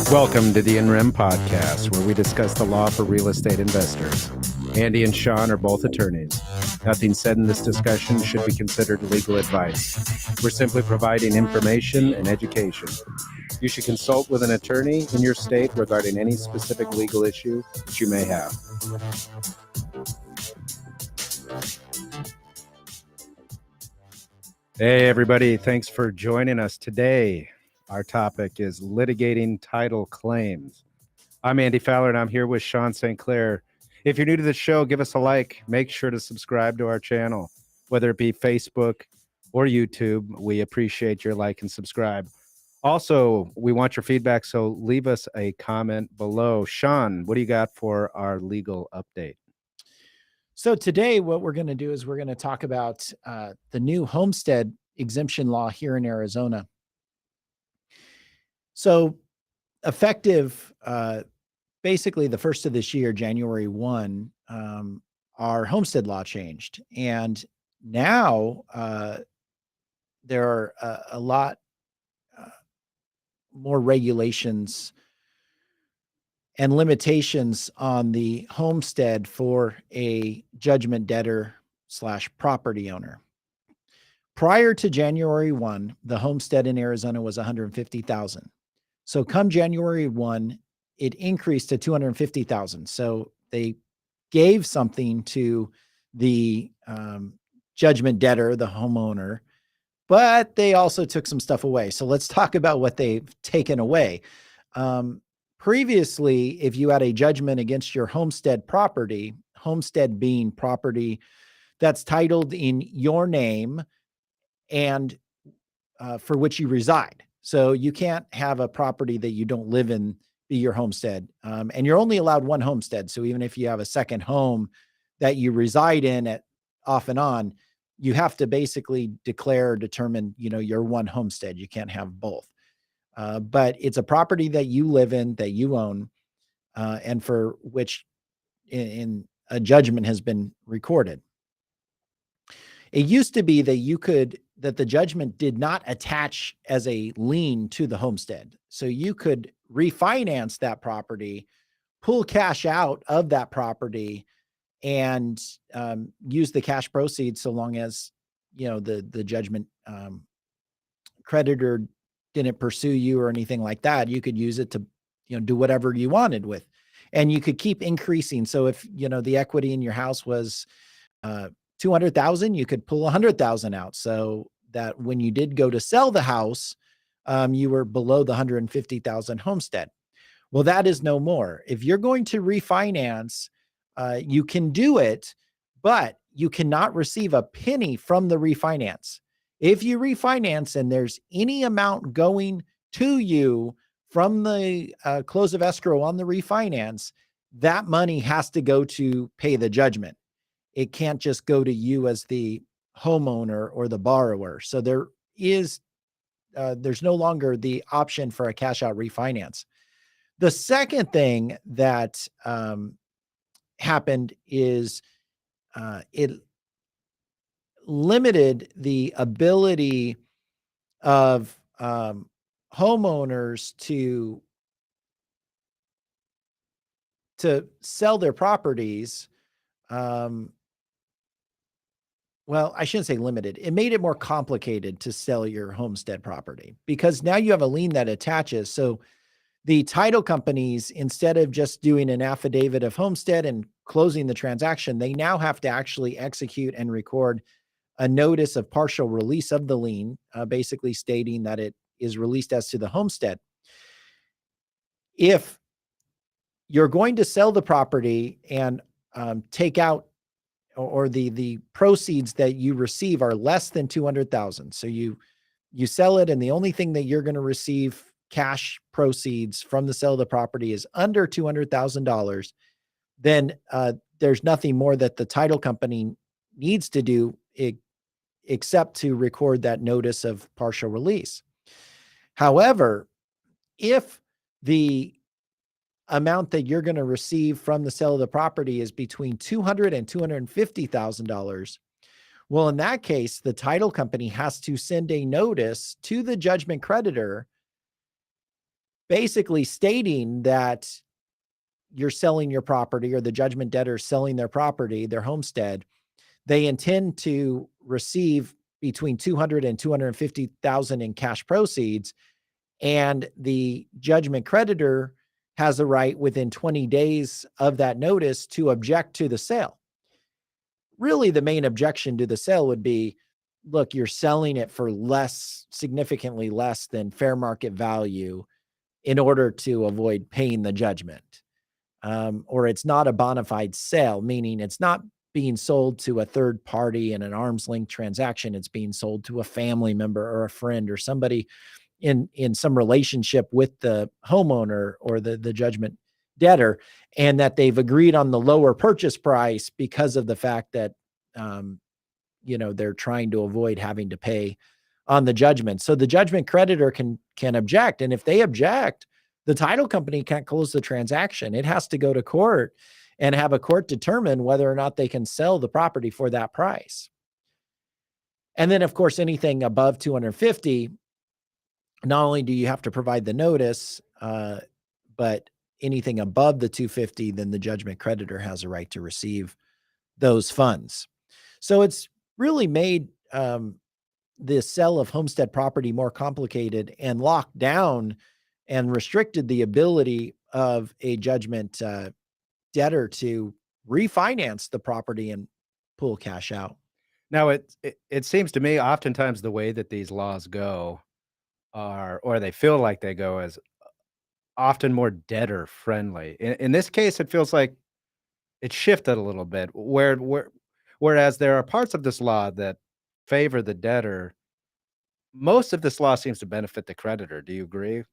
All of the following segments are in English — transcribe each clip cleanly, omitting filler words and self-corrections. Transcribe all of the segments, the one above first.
Welcome to the NREM podcast, where we discuss the law for real estate investors. Andy and Sean are both attorneys. Nothing said in this discussion should be considered legal advice. We're simply providing information and education. You should consult with an attorney in your state regarding any specific legal issue that you may have. Hey, everybody. Thanks for joining us today. Our topic is litigating title claims. I'm Andy Fowler, and I'm here with Sean St. Clair. If you're new to the show, give us a like. Make sure to subscribe to our channel, whether it be Facebook or YouTube. We appreciate your like and subscribe. Also, we want your feedback, so leave us a comment below. Sean, what do you got for our legal update? So today what we're going to do is we're going to talk about the new homestead exemption law here in Arizona. So effective basically the first of this year, January 1, our homestead law changed. And now there are a lot more regulations and limitations on the homestead for a judgment debtor / property owner. Prior to January 1, the homestead in Arizona was $150,000. So come January 1, it increased to $250,000. So they gave something to the judgment debtor, the homeowner, but they also took some stuff away. So let's talk about what they've taken away. Previously, if you had a judgment against your homestead property, homestead being property that's titled in your name and for which you reside. So you can't have a property that you don't live in be your homestead. And you're only allowed one homestead. So even if you have a second home that you reside in at off and on, you have to basically declare or determine, your one homestead. You can't have both. But it's a property that you live in, that you own, and for which in a judgment has been recorded. It used to be that the judgment did not attach as a lien to the homestead. So you could refinance that property, pull cash out of that property, and use the cash proceeds so long as, the judgment creditor didn't pursue you or anything like that. You could use it to, do whatever you wanted with, and you could keep increasing. So if, the equity in your house was 200,000, you could pull 100,000 out. So that when you did go to sell the house, you were below the 150,000 homestead. Well, that is no more. If you're going to refinance, you can do it, but you cannot receive a penny from the refinance. If you refinance and there's any amount going to you from the close of escrow on the refinance, that money has to go to pay the judgment. It can't just go to you as the homeowner or the borrower. So there's no longer the option for a cash out refinance. The second thing that happened is it limited the ability of homeowners to sell their properties. Well, I shouldn't say limited. It made it more complicated to sell your homestead property because now you have a lien that attaches. So the title companies, instead of just doing an affidavit of homestead and closing the transaction, they now have to actually execute and record a notice of partial release of the lien, basically stating that it is released as to the homestead. If you're going to sell the property and take out, or the proceeds that you receive are less than 200,000. So you sell it, and the only thing that you're going to receive cash proceeds from the sale of the property is under $200,000, then there's nothing more that the title company needs to do except to record that notice of partial release. However, if the amount that you're going to receive from the sale of the property is between $200,000 and $250,000. Well, in that case, the title company has to send a notice to the judgment creditor, basically stating that you're selling your property, or the judgment debtor selling their property, their homestead. They intend to receive between $200,000 and $250,000 in cash proceeds, and the judgment creditor has a right within 20 days of that notice to object to the sale. Really, the main objection to the sale would be, look, you're selling it for less, significantly less than fair market value in order to avoid paying the judgment. Or it's not a bona fide sale, meaning it's not being sold to a third party in an arm's length transaction. It's being sold to a family member or a friend or somebody in some relationship with the homeowner or the judgment debtor, and that they've agreed on the lower purchase price because of the fact that they're trying to avoid having to pay on the judgment. So the judgment creditor can object, and if they object, the title company can't close the transaction. It has to go to court and have a court determine whether or not they can sell the property for that price. And then, of course, anything above 250, not only do you have to provide the notice, but anything above the 250, then the judgment creditor has a right to receive those funds. So it's really made the sale of homestead property more complicated and locked down and restricted the ability of a judgment debtor to refinance the property and pull cash out. Now, it seems to me oftentimes the way that these laws go or they feel like they go, is often more debtor friendly. In this case, it feels like it shifted a little bit, whereas there are parts of this law that favor the debtor. Most of this law seems to benefit the creditor. Do you agree?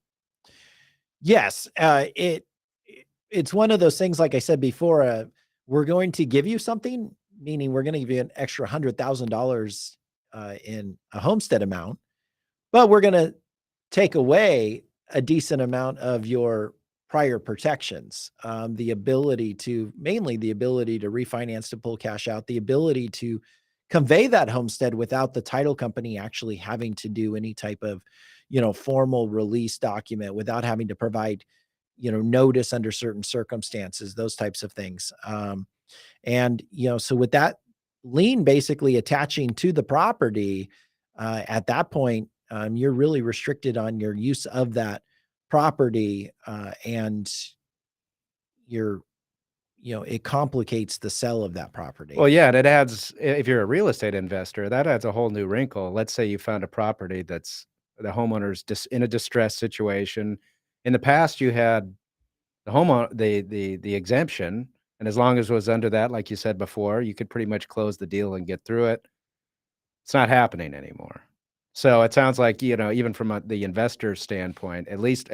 Yes, it's one of those things, like I said before, we're going to give you something, meaning we're going to give you an extra $100,000 in a homestead amount, but we're going to take away a decent amount of your prior protections, mainly the ability to refinance, to pull cash out, the ability to convey that homestead without the title company actually having to do any type of, formal release document, without having to provide, notice under certain circumstances, those types of things. So with that lien basically attaching to the property, at that point, you're really restricted on your use of that property, and it complicates the sale of that property. Well, yeah, and it adds, if you're a real estate investor, that adds a whole new wrinkle. Let's say you found a property that's the homeowner's just in a distressed situation. In the past, you had the homeowner, the exemption, and as long as it was under that, like you said before, you could pretty much close the deal and get through it. It's not happening anymore. So it sounds like, even from the investor standpoint, at least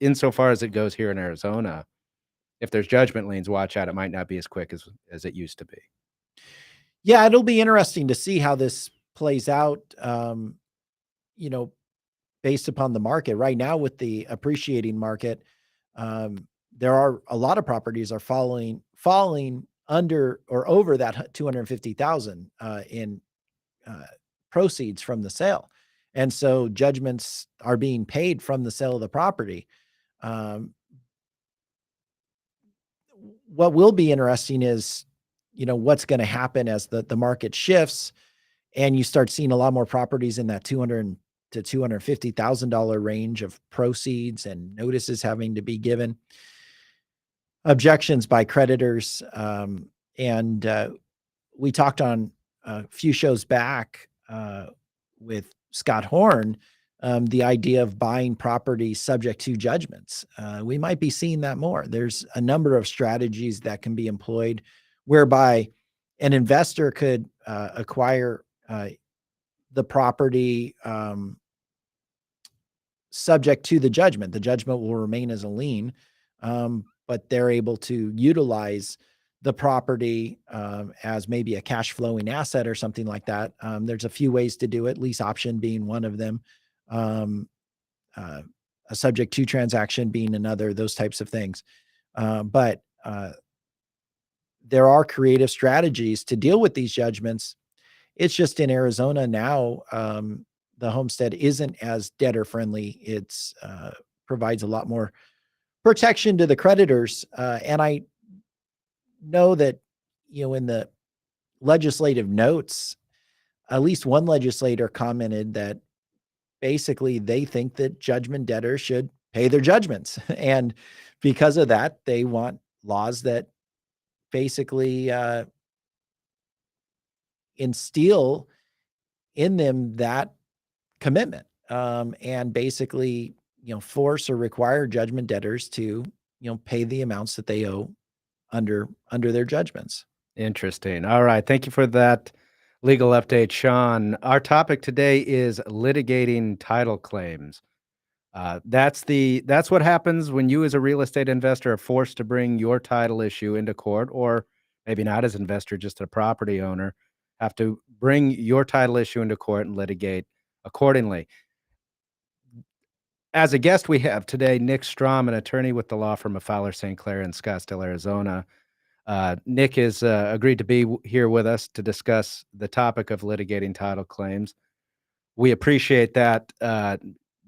insofar as it goes here in Arizona, if there's judgment liens, watch out. It might not be as quick as it used to be. Yeah, it'll be interesting to see how this plays out, based upon the market. Right now, with the appreciating market, there are a lot of properties are falling under or over that 250,000 in proceeds from the sale. And so judgments are being paid from the sale of the property. What will be interesting is, what's going to happen as the market shifts and you start seeing a lot more properties in that $200,000 to $250,000 range of proceeds, and notices having to be given, objections by creditors. And we talked on a few shows back with Scott Horn, the idea of buying property subject to judgments. We might be seeing that more. There's a number of strategies that can be employed whereby an investor could acquire the property subject to the judgment. The judgment will remain as a lien, but they're able to utilize the property as maybe a cash flowing asset or something like that. There's a few ways to do it, lease option being one of them. A a subject to transaction being another, those types of things. But there are creative strategies to deal with these judgments. It's just in Arizona now, the homestead isn't as debtor friendly. It's provides a lot more protection to the creditors. And I know that, in the legislative notes, at least one legislator commented that basically they think that judgment debtors should pay their judgments. And because of that, they want laws that basically instill in them that commitment, and basically, force or require judgment debtors to, pay the amounts that they owe under their judgments. Interesting. All right. Thank you for that legal update, Sean. Our topic today is litigating title claims. That's what happens when you, as a real estate investor, are forced to bring your title issue into court, or maybe not as an investor, just a property owner, have to bring your title issue into court and litigate accordingly. As a guest, we have today Nick Strom, an attorney with the law firm of Fowler St. Clair in Scottsdale, Arizona. Nick has agreed to be here with us to discuss the topic of litigating title claims. We appreciate that,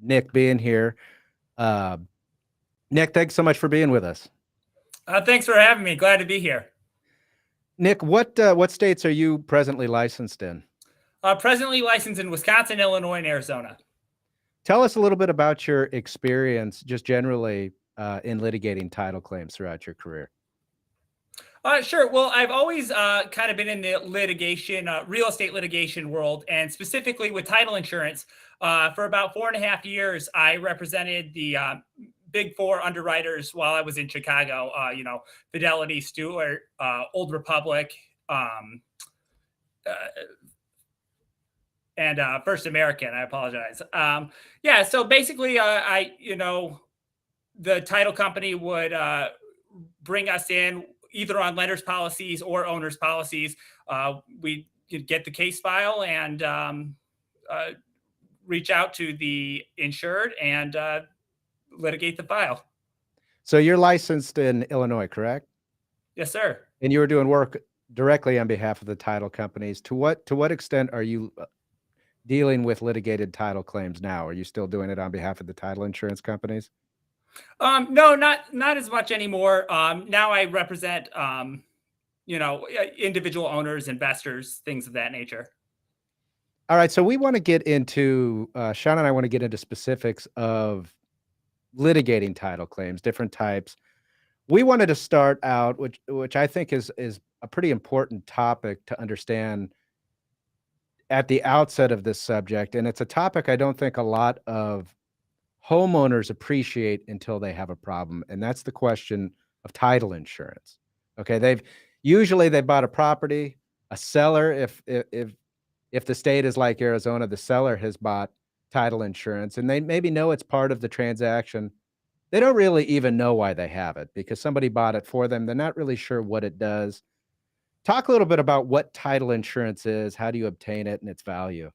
Nick, being here. Nick, thanks so much for being with us. Thanks for having me. Glad to be here. Nick, what states are you presently licensed in? Presently licensed in Wisconsin, Illinois, and Arizona. Tell us a little bit about your experience, just generally, in litigating title claims throughout your career. Sure. Well, I've always kind of been in the litigation, real estate litigation world, and specifically with title insurance. For about 4.5 years, I represented the Big Four underwriters while I was in Chicago. Fidelity, Stewart, Old Republic, and First American. I apologize. So basically, the title company would bring us in either on lenders policies or owners policies. We could get the case file and reach out to the insured and litigate the file. So you're licensed in Illinois, correct? Yes, sir. And you were doing work directly on behalf of the title companies. To what extent are you dealing with litigated title claims now? Are you still doing it on behalf of the title insurance companies? No, not as much anymore. Now I represent, individual owners, investors, things of that nature. All right. So we want to get into, Sean and I want to get into specifics of litigating title claims, different types. We wanted to start out, which I think is a pretty important topic to understand at the outset of this subject. And it's a topic I don't think a lot of homeowners appreciate until they have a problem. And that's the question of title insurance. Okay. They've bought a property, a seller, if the state is like Arizona, the seller has bought title insurance and they maybe know it's part of the transaction. They don't really even know why they have it because somebody bought it for them. They're not really sure what it does. Talk a little bit about what title insurance is, how do you obtain it, and its value.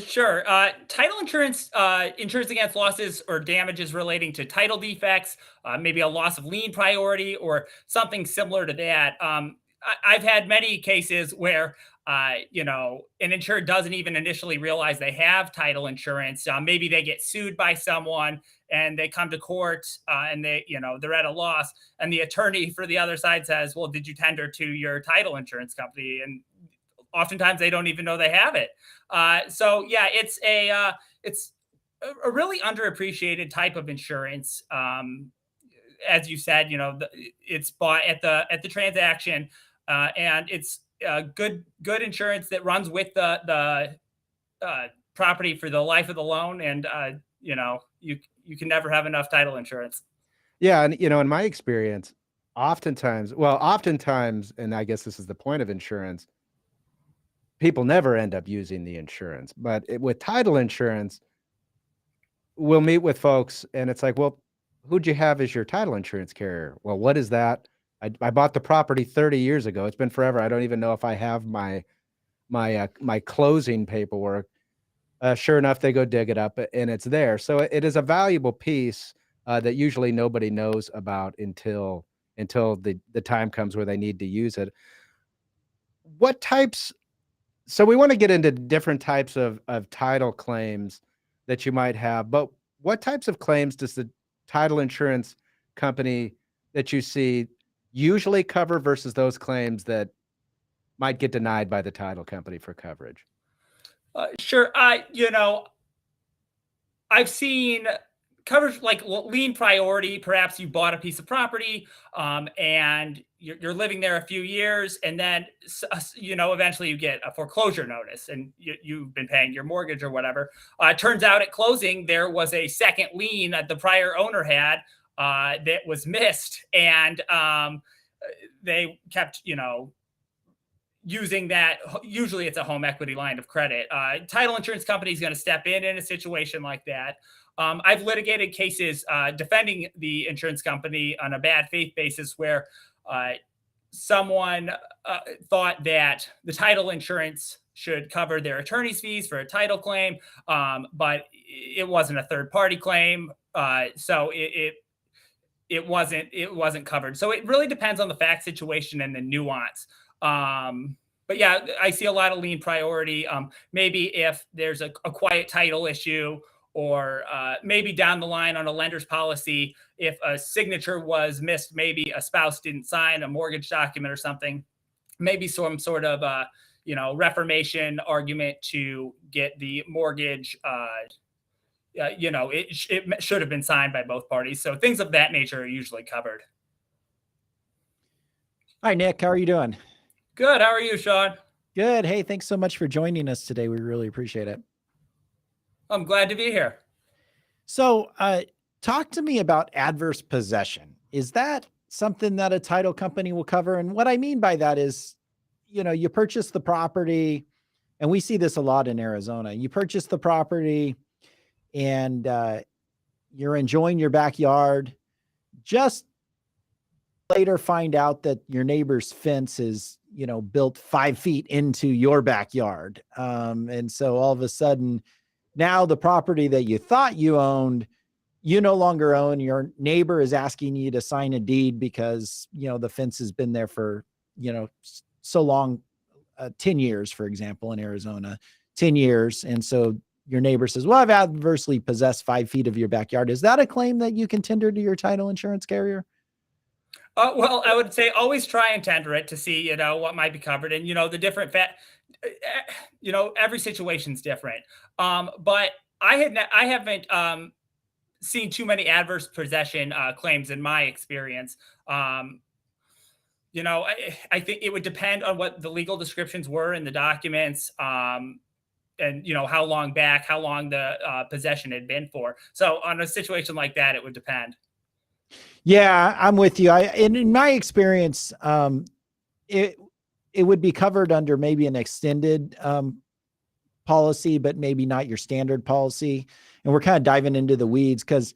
Sure. Title insurance insures against losses or damages relating to title defects, maybe a loss of lien priority or something similar to that. I've had many cases where, an insured doesn't even initially realize they have title insurance. Maybe they get sued by someone and they come to court and they're at a loss. And the attorney for the other side says, well, did you tender to your title insurance company? And oftentimes they don't even know they have it. It's a really underappreciated type of insurance. As you said, it's bought at the transaction, and it's good insurance that runs with the property for the life of the loan. And you can never have enough title insurance. Yeah, and in my experience, oftentimes, and I guess this is the point of insurance, people never end up using the insurance. But with title insurance, we'll meet with folks and it's like, well, who'd you have as your title insurance carrier? Well, what is that? I bought the property 30 years ago. It's been forever. I don't even know if I have my closing paperwork. Sure enough, they go dig it up and it's there. So it is a valuable piece that usually nobody knows about until the time comes where they need to use it. What types So we want to get into different types of title claims that you might have, but what types of claims does the title insurance company that you see usually cover versus those claims that might get denied by the title company for coverage? Sure. I've seen coverage like lien priority. Perhaps you bought a piece of property, and you're living there a few years, and then eventually you get a foreclosure notice, and you've been paying your mortgage or whatever. Turns out at closing there was a second lien that the prior owner had that was missed, and they kept using that. Usually it's a home equity line of credit. Title insurance company is going to step in a situation like that. I've litigated cases defending the insurance company on a bad faith basis where someone thought that the title insurance should cover their attorney's fees for a title claim, but it wasn't a third party claim, so it wasn't covered. So it really depends on the fact situation and the nuance. But yeah, I see a lot of lien priority. Maybe if there's a quiet title issue, or maybe down the line on a lender's policy, if a signature was missed, maybe a spouse didn't sign a mortgage document or something, maybe some sort of reformation argument to get the mortgage. It should have been signed by both parties. So things of that nature are usually covered. Hi, Nick. How are you doing? Good. How are you, Sean? Good. Hey, thanks so much for joining us today. We really appreciate it. I'm glad to be here. So, talk to me about adverse possession. Is that something that a title company will cover? And what I mean by that is, you purchase the property, and we see this a lot in Arizona. You purchase the property and you're enjoying your backyard. Just later find out that your neighbor's fence is, built 5 feet into your backyard. And so all of a sudden, now the property that you thought you owned, you no longer own. Your neighbor is asking you to sign a deed because, the fence has been there for, so long, 10 years, for example, in Arizona, 10 years. And so your neighbor says, well, I've adversely possessed 5 feet of your backyard. Is that a claim that you can tender to your title insurance carrier? Well, I would say always try and tender it to see, what might be covered, and the different every situation's different. But I haven't seen too many adverse possession claims in my experience. I think it would depend on what the legal descriptions were in the documents. And how long the possession had been for. So on a situation like that, it would depend. Yeah, I'm with you. In my experience, it would be covered under maybe an extended policy, but maybe not your standard policy. And we're kind of diving into the weeds because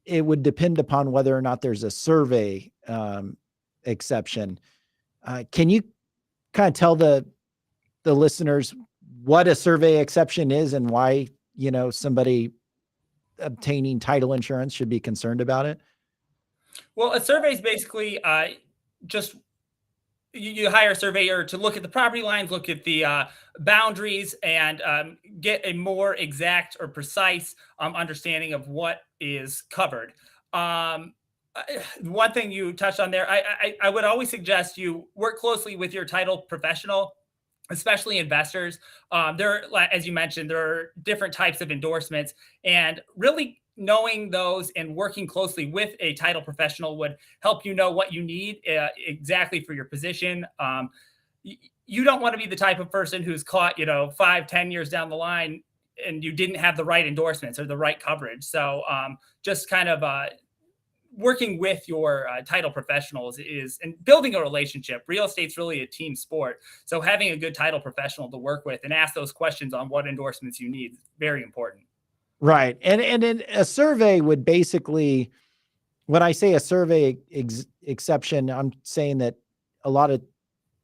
it would depend upon whether or not there's a survey exception. Can you kind of tell the listeners what a survey exception is and why, somebody obtaining title insurance should be concerned about it? Well, a survey is basically just you hire a surveyor to look at the property lines, look at the boundaries, and get a more exact or precise understanding of what is covered. One thing you touched on there, I would always suggest you work closely with your title professional, especially investors. As you mentioned, there are different types of endorsements, and really knowing those and working closely with a title professional would help you know what you need exactly for your position. You don't want to be the type of person who's caught, 5-10 years down the line and you didn't have the right endorsements or the right coverage. So just kind of working with your title professionals and building a relationship. Real estate's really a team sport. So having a good title professional to work with and ask those questions on what endorsements you need is very important. Right. And a survey would basically, when I say a survey exception, I'm saying that a lot of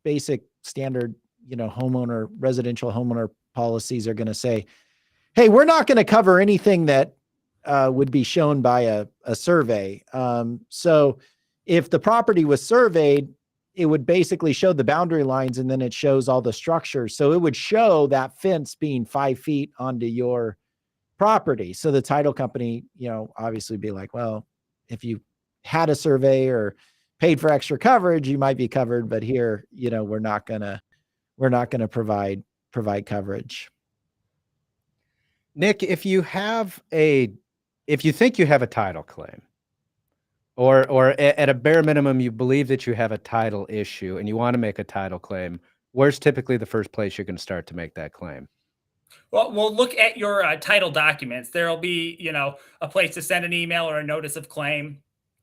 basic standard, residential homeowner policies are going to say, hey, we're not going to cover anything that would be shown by a survey. So if the property was surveyed, it would basically show the boundary lines, and then it shows all the structures. So it would show that fence being 5 feet onto your property. So the title company, obviously be like, well, if you had a survey or paid for extra coverage, you might be covered, but here, we're not going to provide coverage. Nick, if you think you have a title claim, or at a bare minimum, you believe that you have a title issue and you want to make a title claim, where's typically the first place you're going to start to make that claim? Well, we'll look at your title documents. There'll be, a place to send an email or a notice of claim.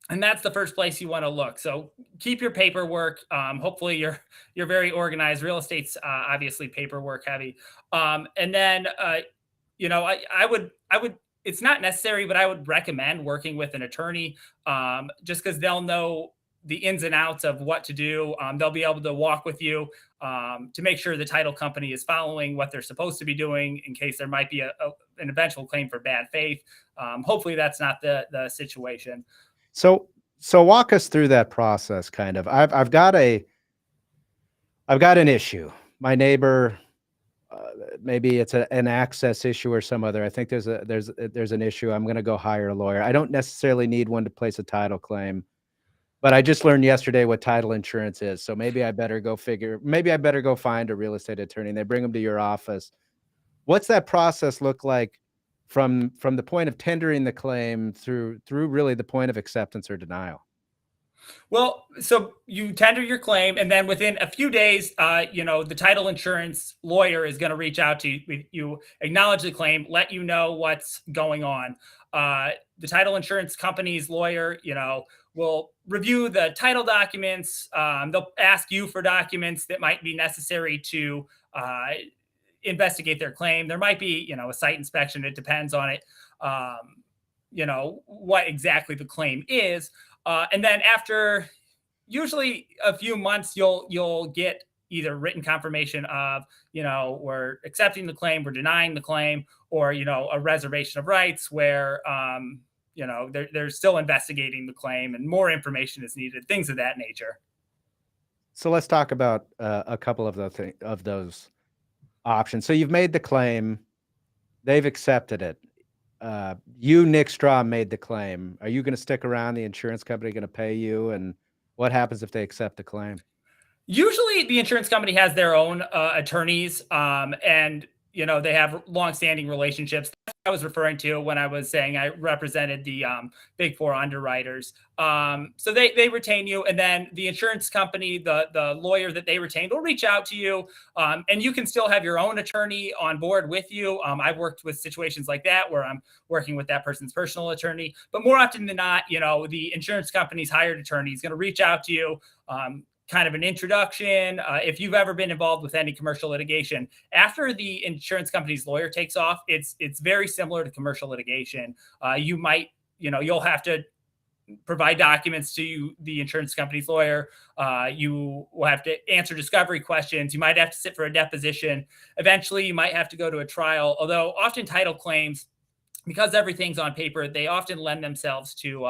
And that's the first place you want to look. So keep your paperwork. Hopefully you're very organized. Real estate's obviously paperwork heavy. And then, I would, it's not necessary, but I would recommend working with an attorney, just because they'll know the ins and outs of what to do. They'll be able to walk with you to make sure the title company is following what they're supposed to be doing in case there might be an eventual claim for bad faith. Hopefully that's not the situation. So walk us through that process. Kind of, I've got an issue. My neighbor, maybe it's an access issue or some other. I think there's an issue. I'm going to go hire a lawyer. I don't necessarily need one to place a title claim, but I just learned yesterday what title insurance is. So maybe I better go find a real estate attorney, and they bring them to your office. What's that process look like from the point of tendering the claim through really the point of acceptance or denial? Well, so you tender your claim, and then within a few days, the title insurance lawyer is going to reach out to you. You acknowledge the claim, let you know what's going on. The title insurance company's lawyer, will review the title documents. They'll ask you for documents that might be necessary to investigate their claim. There might be, a site inspection. It depends on it, what exactly the claim is. And then after usually a few months, you'll get either written confirmation of, we're accepting the claim, we're denying the claim, or, a reservation of rights where, they're still investigating the claim and more information is needed, things of that nature. So let's talk about a couple of those options. So you've made the claim, they've accepted it. You, Nick Strom, made the claim. Are you going to stick around? The insurance company going to pay you? And what happens if they accept the claim? Usually the insurance company has their own attorneys, and they have longstanding relationships. That's what I was referring to when I was saying I represented the big four underwriters. So they retain you, and then the insurance company, the lawyer that they retained, will reach out to you, and you can still have your own attorney on board with you. I've worked with situations like that where I'm working with that person's personal attorney, but more often than not, the insurance company's hired attorney is going to reach out to you. Kind of an introduction. If you've ever been involved with any commercial litigation, after the insurance company's lawyer takes off, it's very similar to commercial litigation. You might, you'll have to provide documents to the insurance company's lawyer. You will have to answer discovery questions. You might have to sit for a deposition. Eventually, you might have to go to a trial. Although often title claims, because everything's on paper, they often lend themselves to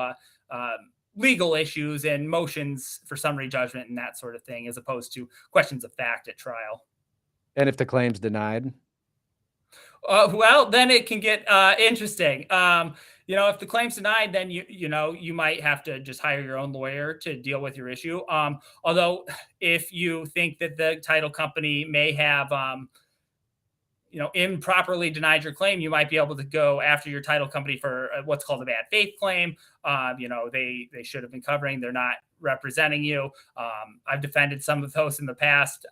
legal issues and motions for summary judgment and that sort of thing, as opposed to questions of fact at trial. And if the claim's denied? Well, then it can get interesting. If the claim's denied, then you might have to just hire your own lawyer to deal with your issue. Although if you think that the title company may have improperly denied your claim, you might be able to go after your title company for what's called a bad faith claim. They should have been covering, they're not representing you. I've defended some of those in the past.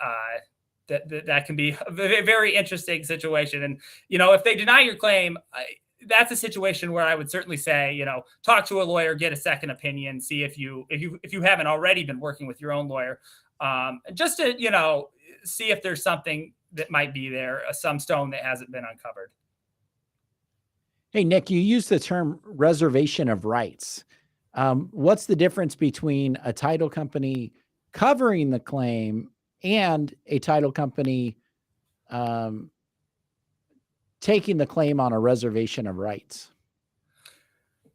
That can be a very interesting situation. And, if they deny your claim, that's a situation where I would certainly say, talk to a lawyer, get a second opinion, see if you haven't already been working with your own lawyer, just to, see if there's something that might be there, some stone that hasn't been uncovered. Hey, Nick, you use the term reservation of rights. What's the difference between a title company covering the claim and a title company taking the claim on a reservation of rights?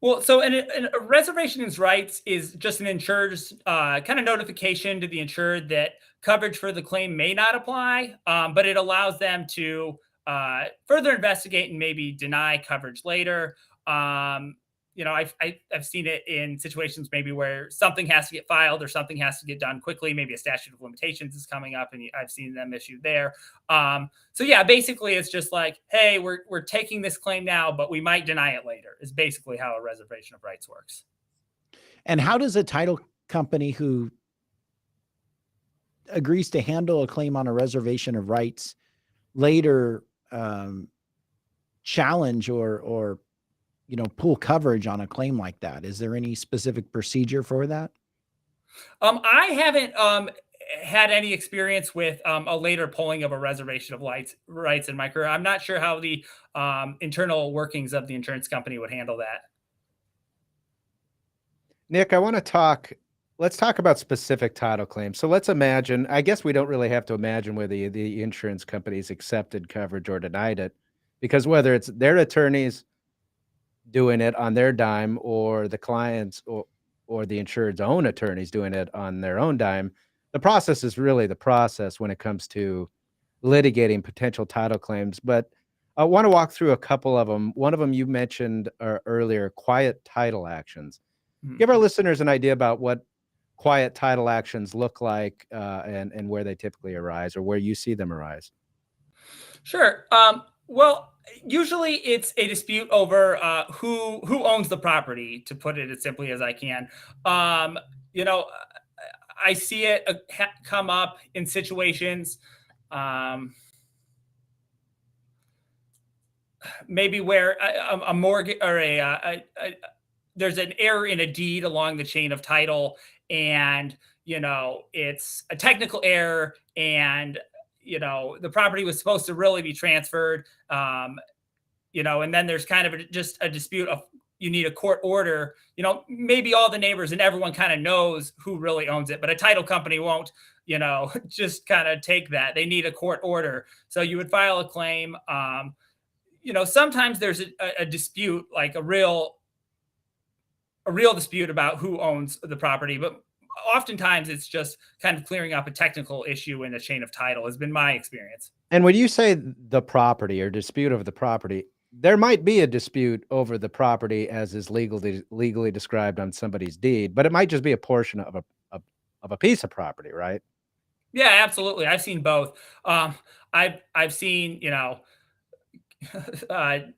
Well, so a reservation of rights is just an insurer's kind of notification to the insured that coverage for the claim may not apply, but it allows them to further investigate and maybe deny coverage later. I've seen it in situations maybe where something has to get filed or something has to get done quickly. Maybe a statute of limitations is coming up, and I've seen them issued there. So yeah, basically it's just like, hey, we're taking this claim now, but we might deny it later, is basically how a reservation of rights works. And how does a title company who agrees to handle a claim on a reservation of rights later challenge or pull coverage on a claim like that? Is there any specific procedure for that? I haven't had any experience with a later pulling of a reservation of rights in my career. I'm not sure how the internal workings of the insurance company would handle that. Nick, let's talk about specific title claims. So let's imagine, I guess we don't really have to imagine whether the insurance companies accepted coverage or denied it, because whether it's their attorneys doing it on their dime or the clients or the insured's own attorneys doing it on their own dime, the process is really the process when it comes to litigating potential title claims. But I want to walk through a couple of them. One of them you mentioned earlier, quiet title actions. Give our listeners an idea about what quiet title actions look like and where they typically arise or where you see them arise. Sure. Well, usually it's a dispute over who owns the property, to put it as simply as I can. I see it come up in situations maybe where a mortgage or there's an error in a deed along the chain of title, and it's a technical error, and the property was supposed to really be transferred, and then there's kind of just a dispute of you need a court order. Maybe all the neighbors and everyone kind of knows who really owns it, but a title company won't just kind of take that. They need a court order, so you would file a claim. Sometimes there's a dispute, like a real dispute about who owns the property, but oftentimes it's just kind of clearing up a technical issue in a chain of title, has been my experience. And when you say the property or dispute over the property, there might be a dispute over the property as is legally described on somebody's deed, but it might just be a portion of a piece of property, right? Yeah, absolutely. I've seen both. I've seen,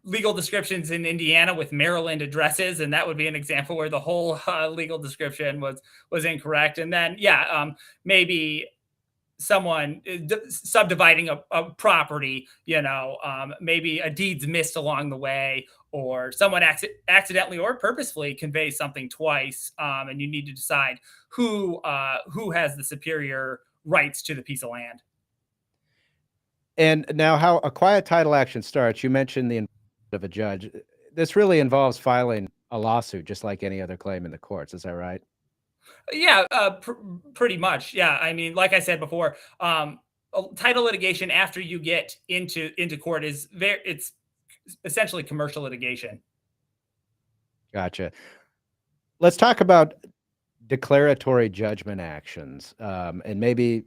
legal descriptions in Indiana with Maryland addresses, and that would be an example where the whole legal description was incorrect. And then, maybe someone subdividing a property, maybe a deed's missed along the way, or someone accidentally or purposefully conveys something twice, and you need to decide who has the superior rights to the piece of land. And now how a quiet title action starts, you mentioned the involvement of a judge. This really involves filing a lawsuit, just like any other claim in the courts. Is that right? Yeah, pretty much. Yeah, I mean, like I said before, title litigation after you get into court it's essentially commercial litigation. Gotcha. Let's talk about declaratory judgment actions, and maybe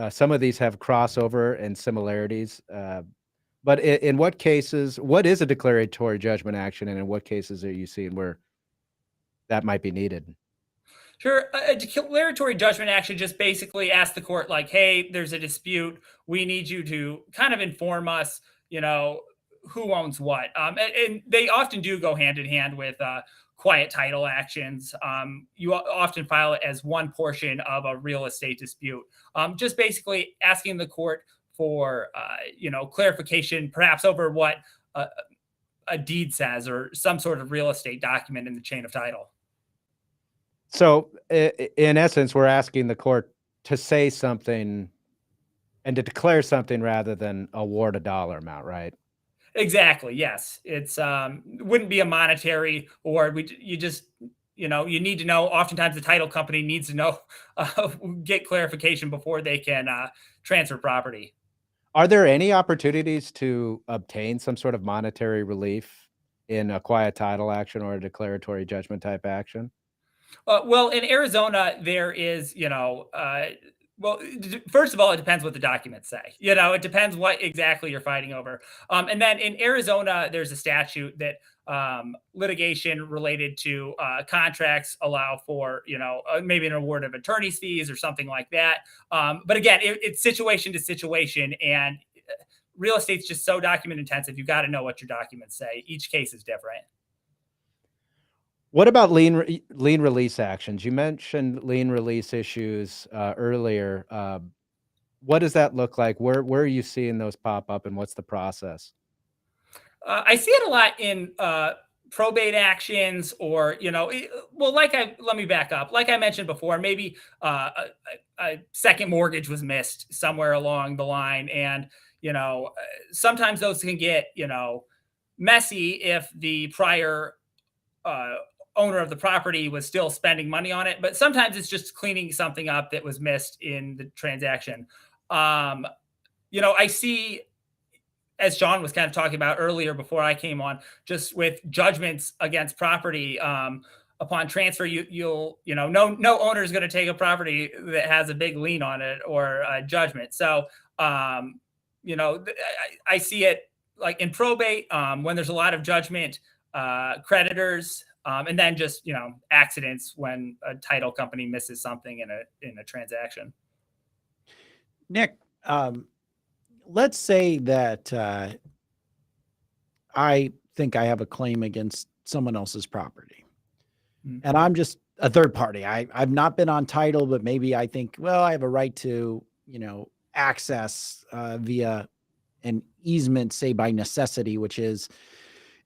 some of these have crossover and similarities. But in what cases, what is a declaratory judgment action, and in what cases are you seeing where that might be needed? Sure. A declaratory judgment action just basically asks the court, like, hey, there's a dispute. We need you to kind of inform us, who owns what. And they often do go hand in hand with quiet title actions. You often file it as one portion of a real estate dispute. Just basically asking the court for, clarification, perhaps over what a deed says or some sort of real estate document in the chain of title. So in essence, we're asking the court to say something and to declare something rather than award a dollar amount, right? Exactly. Yes. It's wouldn't be a monetary, or you just, you need to know, oftentimes the title company needs to know, get clarification before they can transfer property. Are there any opportunities to obtain some sort of monetary relief in a quiet title action or a declaratory judgment type action? Well, in Arizona, there is, well, first of all, it depends what the documents say. It depends what exactly you're fighting over. And then in Arizona, there's a statute that litigation related to contracts allow for, maybe an award of attorney's fees or something like that. But again, it's situation to situation, and real estate's just so document intensive. You got to know what your documents say. Each case is different. What about lien release actions? You mentioned lien release issues earlier. What does that look like? Where are you seeing those pop up, and what's the process? I see it a lot in probate actions, or let me back up. Like I mentioned before, maybe a second mortgage was missed somewhere along the line, and sometimes those can get messy if the prior owner of the property was still spending money on it. But sometimes it's just cleaning something up that was missed in the transaction. I see, as Sean was kind of talking about earlier before I came on, just with judgments against property, upon transfer, no owner is going to take a property that has a big lien on it or a judgment. So, I see it like in probate, when there's a lot of judgment, creditors, and then just accidents when a title company misses something in a transaction. Nick, let's say that I think I have a claim against someone else's property, and I'm just a third party. I've not been on title, but maybe I think, well, I have a right to, access via an easement, say by necessity, which is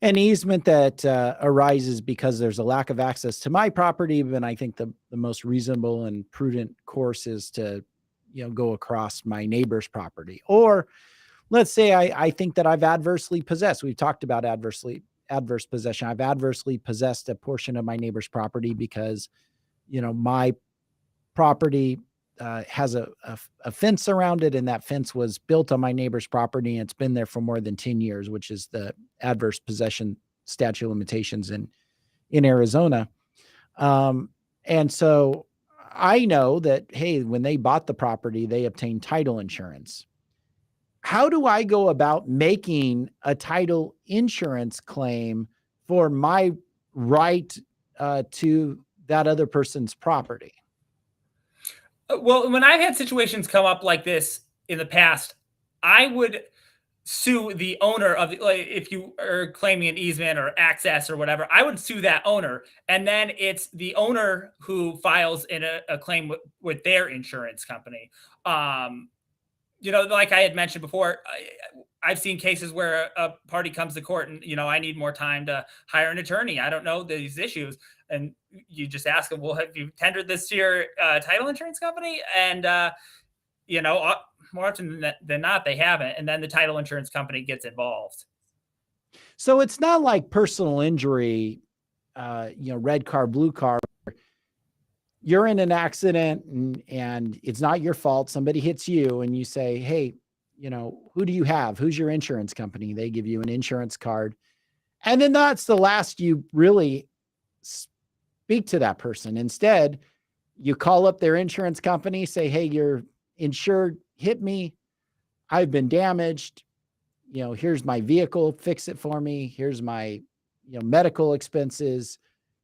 an easement that arises because there's a lack of access to my property. But I think the most reasonable and prudent course is to, go across my neighbor's property. Or let's say I think that I've adversely possessed. We've talked about adverse possession. I've adversely possessed a portion of my neighbor's property because, my property has a fence around it, and that fence was built on my neighbor's property, and it's been there for more than 10 years, which is the adverse possession statute of limitations in Arizona. And so I know that, hey, when they bought the property, they obtained title insurance. How do I go about making a title insurance claim for my right to that other person's property? Well, when I've had situations come up like this in the past, I would sue the owner of if you are claiming an easement or access or whatever, I would sue that owner. And then it's the owner who files in a claim with their insurance company. Like I had mentioned before, I've seen cases where a party comes to court and, I need more time to hire an attorney. I don't know these issues. And you just ask them, well, have you tendered this to your title insurance company? And, more often than not, they haven't. And then the title insurance company gets involved. So it's not like personal injury, red car, blue car. You're in an accident and it's not your fault. Somebody hits you and you say, hey, who do you have? Who's your insurance company? They give you an insurance card. And then that's the last you really speak to that person. Instead, you call up their insurance company, say, hey, you're insured, hit me. I've been damaged. Here's my vehicle, fix it for me. Here's my, medical expenses,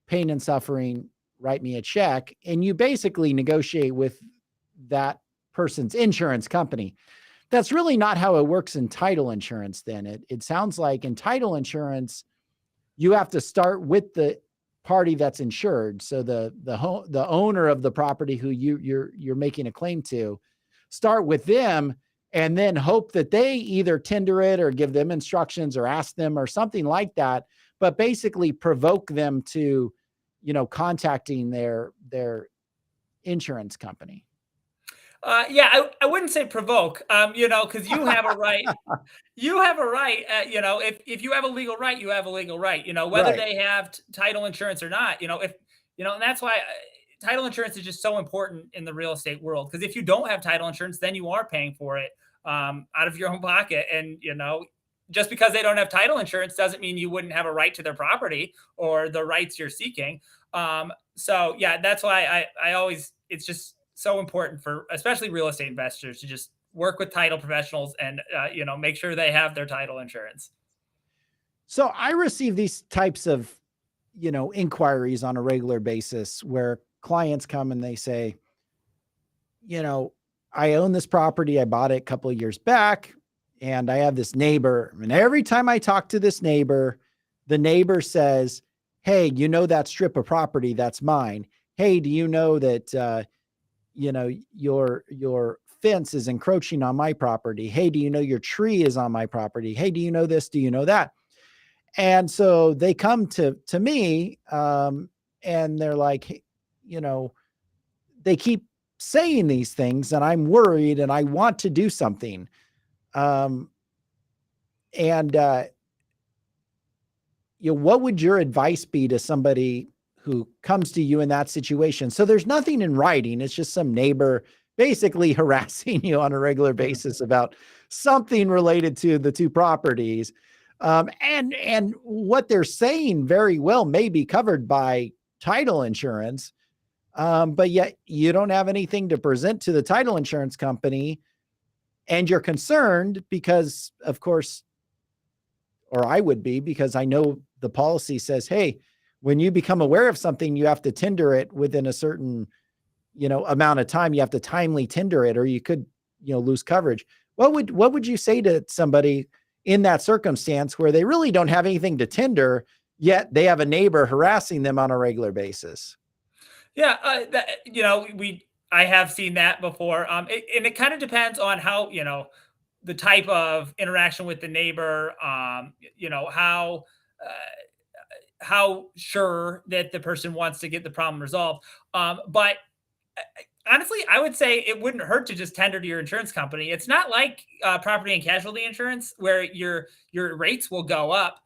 pain and suffering, write me a check. And you basically negotiate with that person's insurance company. That's really not how it works in title insurance. Then it sounds like in title insurance, you have to start with the party that's insured. So the owner of the property who you're making a claim to, start with them and then hope that they either tender it or give them instructions or ask them or something like that, but basically provoke them to, contacting their insurance company. I wouldn't say provoke, because you have a right. You have a right. If you have a legal right, you have a legal right. Whether Right. they have title insurance or not. And that's why title insurance is just so important in the real estate world. Because if you don't have title insurance, then you are paying for it out of your own pocket. And, just because they don't have title insurance doesn't mean you wouldn't have a right to their property or the rights you're seeking. So yeah, that's why I always, it's just so important for especially real estate investors to just work with title professionals and, make sure they have their title insurance. So I receive these types of, inquiries on a regular basis where clients come and they say, I own this property. I bought it a couple of years back and I have this neighbor. And every time I talk to this neighbor, the neighbor says, hey, that strip of property, that's mine. Hey, do you know that, your fence is encroaching on my property? Hey, do you know your tree is on my property? Hey, do you know this? Do you know that? And so they come to me, and they're like, "Hey," they keep saying these things and I'm worried and I want to do something. Um, and, what would your advice be to somebody who comes to you in that situation? So there's nothing in writing. It's just some neighbor basically harassing you on a regular basis about something related to the two properties. And what they're saying very well may be covered by title insurance. But yet you don't have anything to present to the title insurance company. And you're concerned because, of course, or I would be, because I know the policy says, hey, when you become aware of something, you have to tender it within a certain, amount of time. You have to timely tender it, or you could, lose coverage. What would you say to somebody in that circumstance where they really don't have anything to tender, yet they have a neighbor harassing them on a regular basis? Yeah, I have seen that before. And it kind of depends on how, the type of interaction with the neighbor, how sure that the person wants to get the problem resolved. But honestly, I would say it wouldn't hurt to just tender to your insurance company. It's not like property and casualty insurance where your rates will go up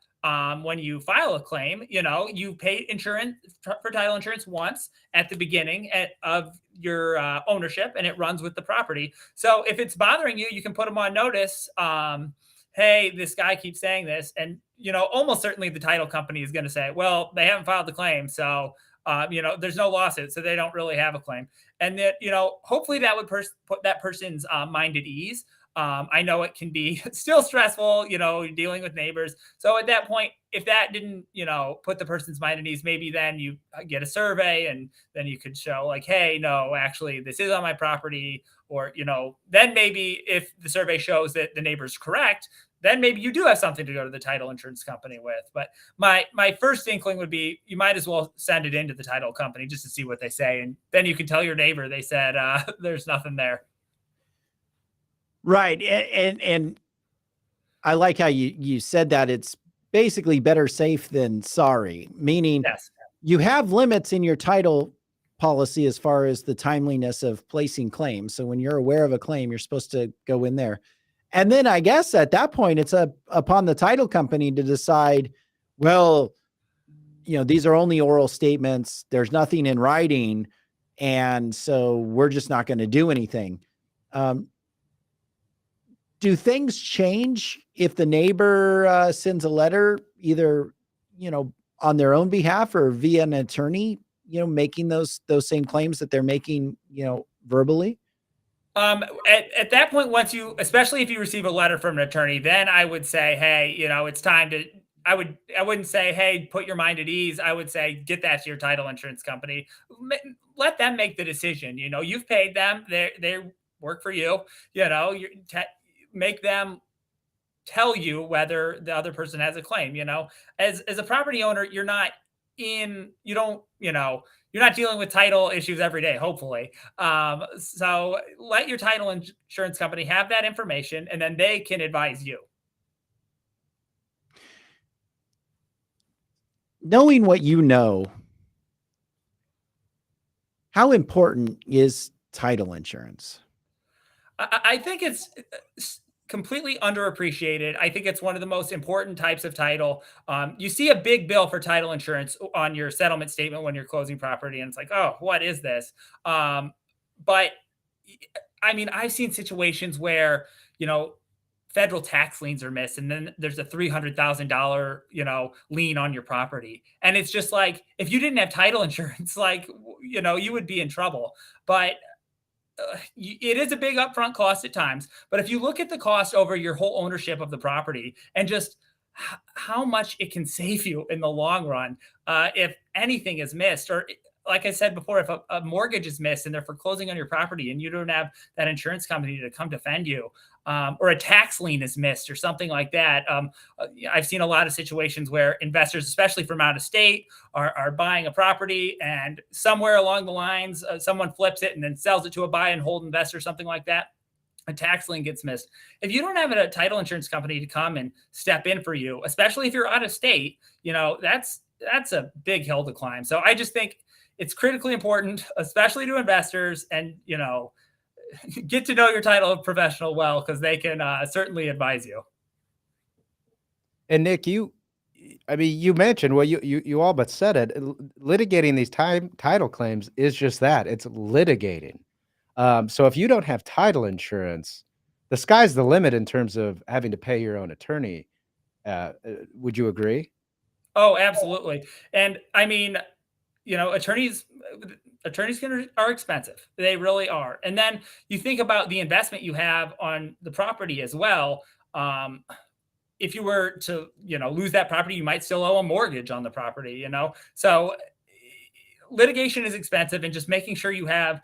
when you file a claim. You pay insurance for title insurance once at the beginning of your ownership, and it runs with the property. So if it's bothering you, you can put them on notice. Hey, this guy keeps saying this, and almost certainly the title company is going to say, well, they haven't filed the claim, so there's no lawsuit, so they don't really have a claim. And that, hopefully that would put that person's mind at ease. I know it can be still stressful, dealing with neighbors. So at that point, if that didn't, put the person's mind at ease, maybe then you get a survey and then you could show like, hey, no, actually this is on my property. Or, then maybe if the survey shows that the neighbor's correct, then maybe you do have something to go to the title insurance company with. But my first inkling would be you might as well send it into the title company just to see what they say. And then you can tell your neighbor they said there's nothing there. Right. And I like how you said that it's basically better safe than sorry, meaning Yes. you have limits in your title policy as far as the timeliness of placing claims. So when you're aware of a claim, you're supposed to go in there. And then I guess at that point, it's upon the title company to decide, well, these are only oral statements. There's nothing in writing. And so we're just not going to do anything. Do things change if the neighbor sends a letter, either, on their own behalf or via an attorney, making those same claims that they're making, verbally? At that point, especially if you receive a letter from an attorney, then I would say, hey, it's time to, I wouldn't say, hey, put your mind at ease. I would say, get that to your title insurance company. Let them make the decision. You've paid them. They work for you. Make them tell you whether the other person has a claim. As a property owner, you're not dealing with title issues every day, hopefully. So let your title insurance company have that information, and then they can advise you. Knowing what you know, how important is title insurance? I think it's completely underappreciated. I think it's one of the most important types of title. You see a big bill for title insurance on your settlement statement when you're closing property, and it's like, oh, what is this? But I mean, I've seen situations where, federal tax liens are missed, and then there's a $300,000, lien on your property. And it's just like, if you didn't have title insurance, like, you would be in trouble. But it is a big upfront cost at times. But if you look at the cost over your whole ownership of the property and just how much it can save you in the long run, if anything is missed, or like I said before, if a mortgage is missed and they're foreclosing on your property and you don't have that insurance company to come defend you, or a tax lien is missed or something like that. I've seen a lot of situations where investors, especially from out of state, are buying a property, and somewhere along the lines, someone flips it and then sells it to a buy and hold investor, something like that. A tax lien gets missed. If you don't have a title insurance company to come and step in for you, especially if you're out of state, that's a big hill to climb. So I just think it's critically important, especially to investors, and get to know your title professional well, because they can certainly advise you. And Nick, you mentioned, well, you all but said it. Litigating these title claims is just that. It's litigating. So if you don't have title insurance, the sky's the limit in terms of having to pay your own attorney. Would you agree? Oh, absolutely. And I mean, attorneys are expensive. They really are. And then you think about the investment you have on the property as well. If you were to, lose that property, you might still owe a mortgage on the property, So litigation is expensive, and just making sure you have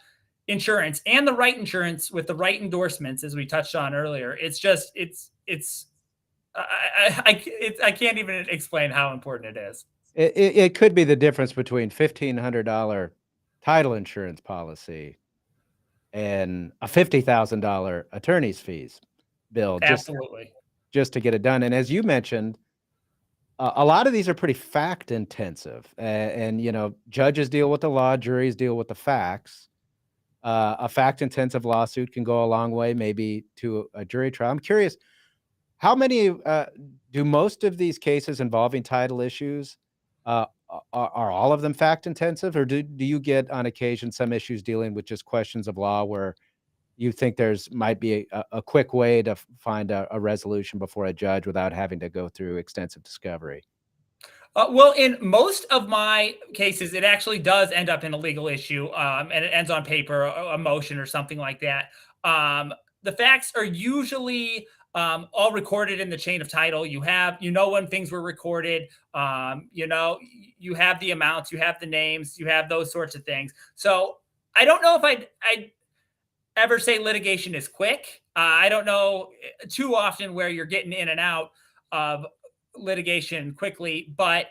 insurance, and the right insurance with the right endorsements, as we touched on earlier. I can't even explain how important it is. It could be the difference between $1,500 title insurance policy and a $50,000 attorney's fees bill. Absolutely. Just to get it done. And as you mentioned, a lot of these are pretty fact intensive, and judges deal with the law, juries deal with the facts. A fact intensive lawsuit can go a long way, maybe to a jury trial. I'm curious, how many do most of these cases involving title issues are all of them fact intensive, or do you get on occasion some issues dealing with just questions of law where you think might be a quick way to find a resolution before a judge without having to go through extensive discovery? Well, in most of my cases, it actually does end up in a legal issue, and it ends on paper, a motion or something like that. The facts are usually all recorded in the chain of title. You know when things were recorded. You have the amounts, you have the names, you have those sorts of things. So I don't know if I'd ever say litigation is quick. I don't know too often where you're getting in and out of litigation quickly, but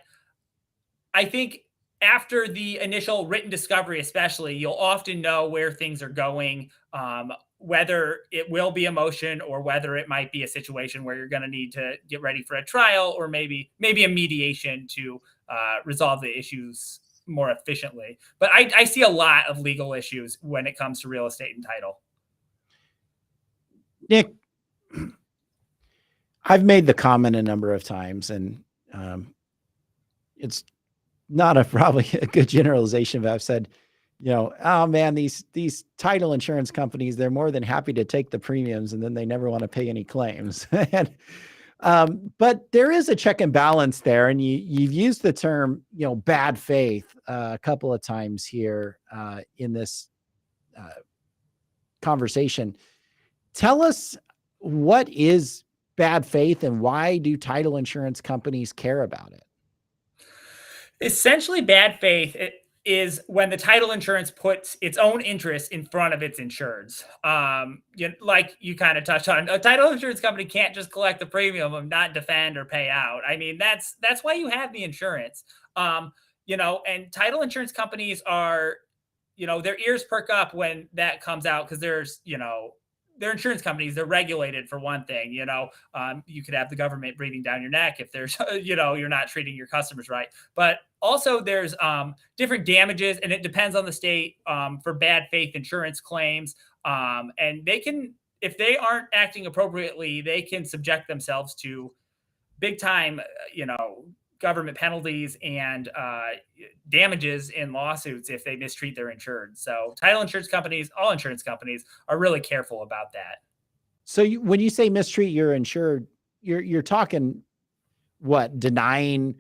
I think after the initial written discovery, especially, you'll often know where things are going, whether it will be a motion or whether it might be a situation where you're going to need to get ready for a trial, or maybe a mediation to resolve the issues more efficiently. But I see a lot of legal issues when it comes to real estate and title. Nick, I've made the comment a number of times, and it's not probably a good generalization, but I've said, oh man, these title insurance companies, they're more than happy to take the premiums, and then they never want to pay any claims. But there is a check and balance there, and you've used the term, bad faith a couple of times here in this conversation. Tell us, what is bad faith, and why do title insurance companies care about it? Essentially, bad faith is when the title insurance puts its own interests in front of its insureds. Like you kind of touched on, a title insurance company can't just collect the premium and not defend or pay out. I mean, that's why you have the insurance. And title insurance companies are, their ears perk up when that comes out, because there's, they're insurance companies. They're regulated, for one thing. You could have the government breathing down your neck if there's, you're not treating your customers right. But also there's different damages, and it depends on the state for bad faith insurance claims. And they can, if they aren't acting appropriately, they can subject themselves to big time, government penalties and damages in lawsuits if they mistreat their insured. So title insurance companies, all insurance companies, are really careful about that. So when you say mistreat your insured, you're talking what, denying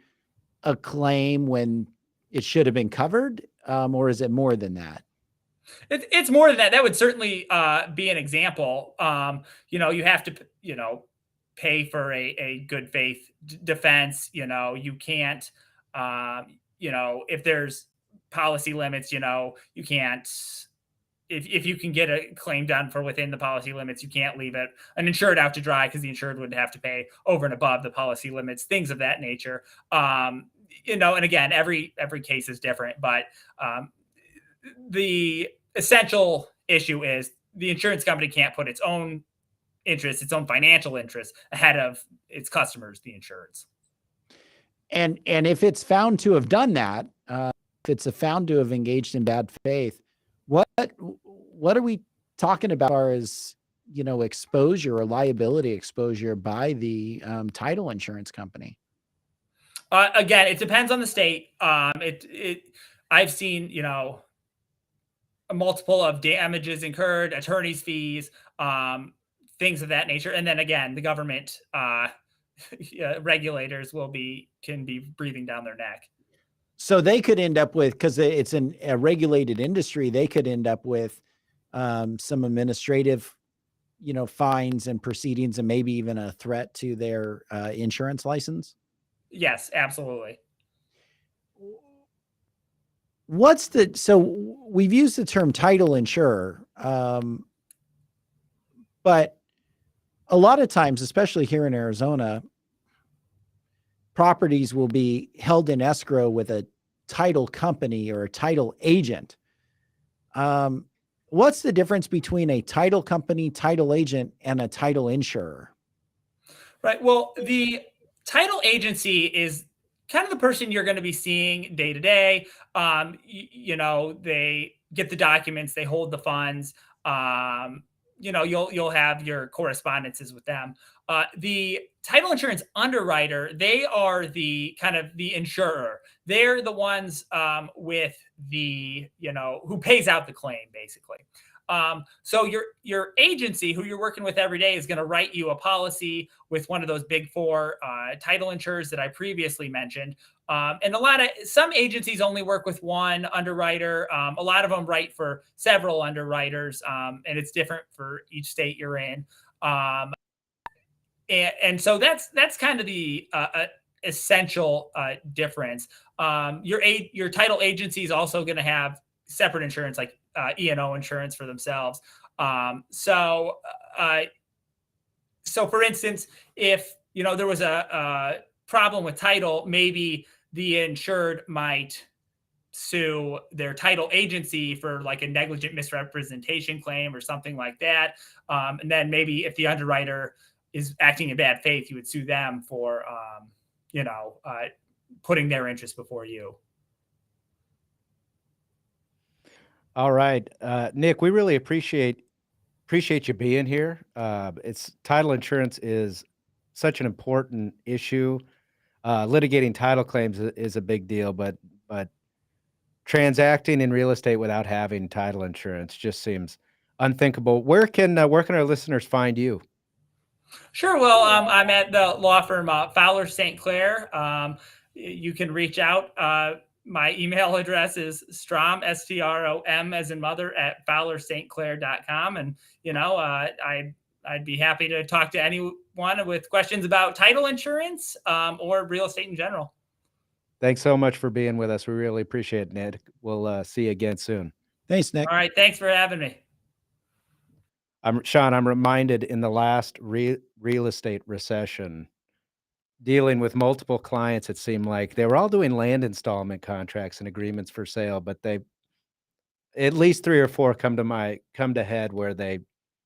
a claim when it should have been covered, or is it more than that? It's more than that. That would certainly be an example. You have to, pay for a good faith defense. You can't, if there's policy limits, you can't, if you can get a claim done for within the policy limits, you can't leave an insured out to dry, because the insured would have to pay over and above the policy limits, things of that nature. And again, every case is different, but the essential issue is the insurance company can't put its own interests, its own financial interests, ahead of its customers, the insureds. And if it's found to have done that, if it's found to have engaged in bad faith, what are we talking about as far as, exposure or liability exposure by the title insurance company? Again, it depends on the state. I've seen, a multiple of damages incurred, attorney's fees, things of that nature. And then again, the government regulators can be breathing down their neck. So they could end up with, because it's a regulated industry, they could end up with some administrative, fines and proceedings, and maybe even a threat to their insurance license. Yes, absolutely. So we've used the term title insurer, but a lot of times, especially here in Arizona, properties will be held in escrow with a title company or a title agent. What's the difference between a title company, title agent, and a title insurer? Right. Well, the title agency is kind of the person you're going to be seeing day to day. They get the documents, they hold the funds. You'll have your correspondences with them. The title insurance underwriter, they are the kind of the insurer. They're the ones with the, who pays out the claim, basically. So your agency, who you're working with every day, is going to write you a policy with one of those big four title insurers that I previously mentioned. And some agencies only work with one underwriter. A lot of them write for several underwriters, and it's different for each state you're in. And so that's kind of the essential difference. Your title agency is also going to have separate insurance, like E&O insurance for themselves. So for instance, if there was a problem with title, maybe the insured might sue their title agency for like a negligent misrepresentation claim or something like that. And then maybe if the underwriter is acting in bad faith, you would sue them for putting their interest before you. All right, Nick, we really appreciate you being here. Title insurance is such an important issue. Litigating title claims is a big deal, but transacting in real estate without having title insurance just seems unthinkable. Where can our listeners find you? Sure. Well, I'm at the law firm Fowler St. Clair. You can reach out. My email address is Strom, STROM, as in mother, at fowlerstclair.com. And, I'd be happy to talk to anyone with questions about title insurance or real estate in general. Thanks so much for being with us. We really appreciate it, Nick. We'll see you again soon. Thanks, Nick. All right. Thanks for having me. Sean, I'm reminded in the last real estate recession, dealing with multiple clients, it seemed like they were all doing land installment contracts and agreements for sale, but at least 3 or 4 come to head where they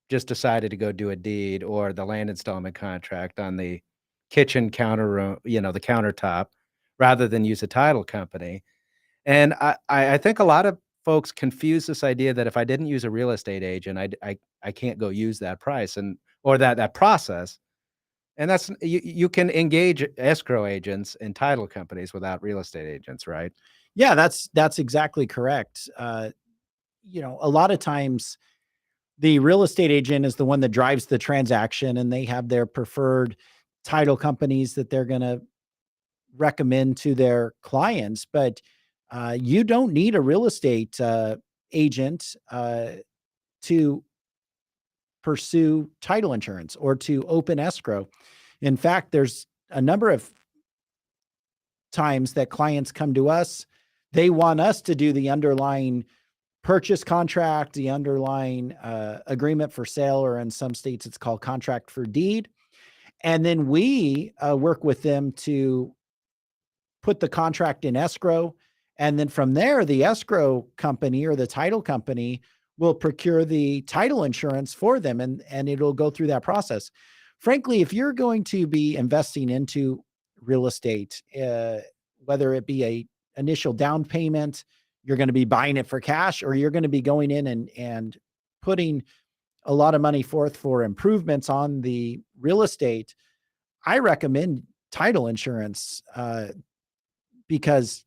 just decided to go do a deed or the land installment contract on the kitchen counter room, the countertop, rather than use a title company. And I think a lot of folks confuse this idea that if I didn't use a real estate agent, I can't go use that price or that process. And that's you can engage escrow agents and title companies without real estate agents, right? Yeah, that's exactly correct. A lot of times the real estate agent is the one that drives the transaction, and they have their preferred title companies that they're going to recommend to their clients. But you don't need a real estate agent to pursue title insurance or to open escrow. In fact, there's a number of times that clients come to us. They want us to do the underlying purchase contract, the underlying agreement for sale, or in some states it's called contract for deed. And then we work with them to put the contract in escrow. And then from there, the escrow company or the title company will procure the title insurance for them, and it'll go through that process. Frankly, if you're going to be investing into real estate, whether it be a initial down payment, you're going to be buying it for cash, or you're going to be going in and putting a lot of money forth for improvements on the real estate, I recommend title insurance because,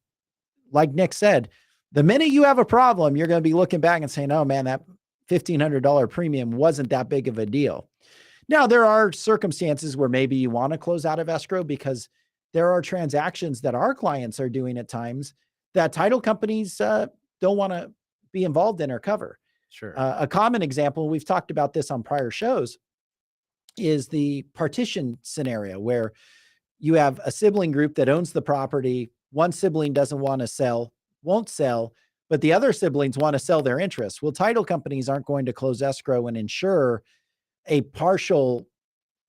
like Nick said, the minute you have a problem, you're going to be looking back and saying, oh man, that $1,500 premium wasn't that big of a deal. Now, there are circumstances where maybe you want to close out of escrow because there are transactions that our clients are doing at times that title companies don't want to be involved in or cover. Sure. A common example, we've talked about this on prior shows, is the partition scenario where you have a sibling group that owns the property. One sibling doesn't want to sell, won't sell, but the other siblings want to sell their interest. Well, title companies aren't going to close escrow and insure a partial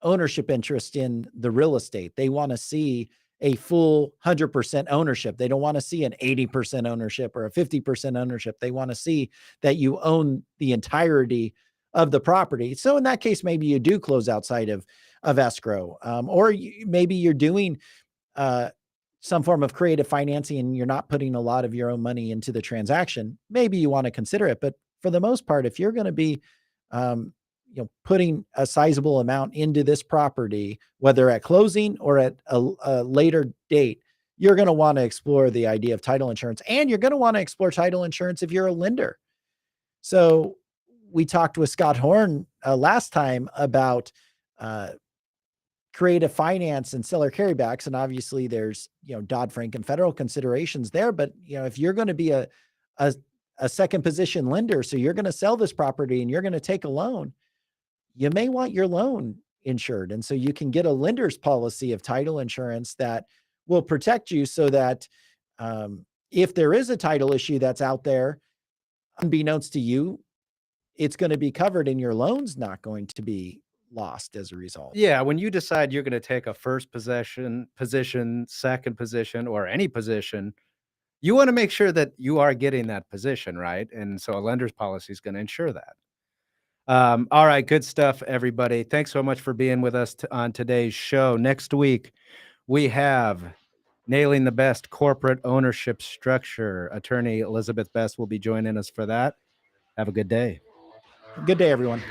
ownership interest in the real estate. They want to see a full 100% ownership. They don't want to see an 80% ownership or a 50% ownership. They want to see that you own the entirety of the property. So in that case, maybe you do close outside of escrow, or maybe you're doing some form of creative financing and you're not putting a lot of your own money into the transaction. Maybe you want to consider it, but for the most part, if you're going to be putting a sizable amount into this property, whether at closing or at a later date, you're going to want to explore the idea of title insurance, and you're going to want to explore title insurance if you're a lender. So we talked with Scott Horn last time about creative finance and seller carrybacks. And obviously there's, Dodd-Frank and federal considerations there, but if you're going to be a second position lender, so you're going to sell this property and you're going to take a loan, you may want your loan insured. And so you can get a lender's policy of title insurance that will protect you so that if there is a title issue that's out there, unbeknownst to you, it's going to be covered and your loan's not going to be lost as a result. Yeah, when you decide you're going to take a first position, second position, or any position, you want to make sure that you are getting that position, right? And so a lender's policy is going to ensure that. All right, good stuff, everybody. Thanks so much for being with us on today's show. Next week, we have Nailing the Best Corporate Ownership Structure. Attorney Elizabeth Best will be joining us for that. Have a good day. Good day, everyone.